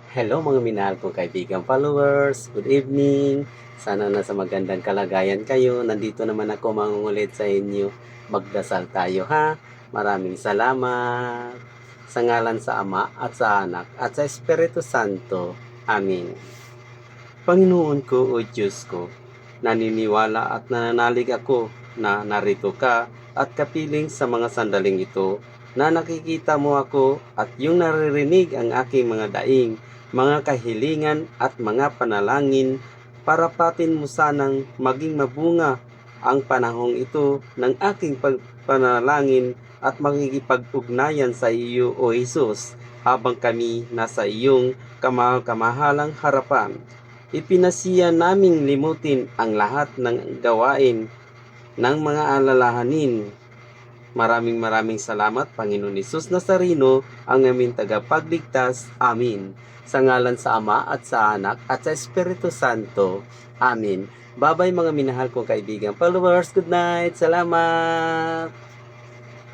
Hello mga minahal kong kaibigan followers, good evening. Sana nasa magandang kalagayan kayo. Nandito naman ako mangungulit sa inyo. Magdasal tayo ha. Maraming salamat. Sa ngalan sa Ama at sa Anak at sa Espiritu Santo. Amen. Panginoon ko o Diyos ko, naniniwala at nananalig ako na narito ka at kapiling sa mga sandaling ito na nakikita mo ako at yung naririnig ang aking mga daing, mga kahilingan at mga panalangin para patin mo sanang maging mabunga ang panahong ito ng aking pagpanalangin at makikipag-ugnayan sa iyo o Jesus habang kami nasa iyong kamahal-kamahalang harapan. Ipinasiya naming limutin ang lahat ng gawain ng mga alalahanin. Maraming salamat, Panginoon Hesus Nazareno, ang aming tagapagligtas. Amin. Sa ngalan sa Ama at sa Anak at sa Espiritu Santo. Amin. Babay mga minahal kong kaibigan followers. Good night. Salamat.